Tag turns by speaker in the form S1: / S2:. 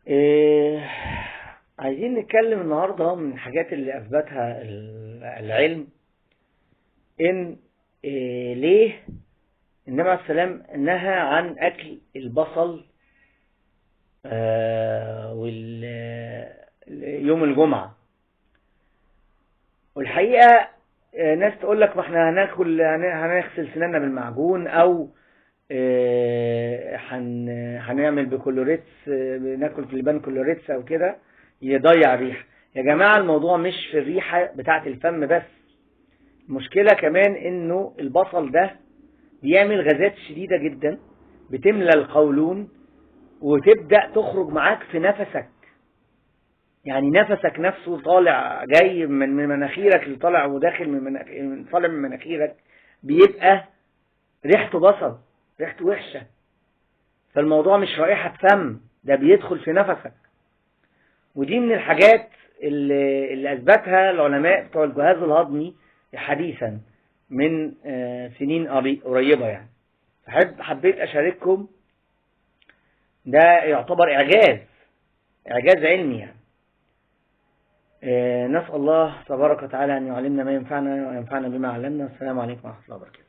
S1: إيه عايزين نتكلم النهاردة من الحاجات اللي أثبتها العلم إن ليه النبي عليه السلام نهى عن أكل البصل يوم الجمعة. والحقيقة ناس تقول لك ما احنا هنغسل سناننا بالمعجون أو هنعمل بكلوريتس، ناكل في اللبان كلوريتس او كده يضيع الريحه. يا جماعه الموضوع مش في الريحه بتاعه الفم بس، المشكله كمان انه البصل ده بيعمل غازات شديده جدا بتملى القولون وتبدا تخرج معاك في نفسك، يعني نفسك نفسه طالع جاي من مناخيرك اللي طالع وداخل طالع من مناخيرك بيبقى ريحته بصل، ريحته وحشه. فالموضوع مش رائحة فم، ده بيدخل في نفسك. ودي من الحاجات اللي أثبتها العلماء بتوع الجهاز الهضمي حديثا من سنين قريبة يعني. حبيت أشارككم، ده يعتبر إعجاز علمي يعني. نسأل الله تبارك وتعالى أن يعلمنا ما ينفعنا وينفعنا بما علمنا. السلام عليكم ورحمة الله وبركاته.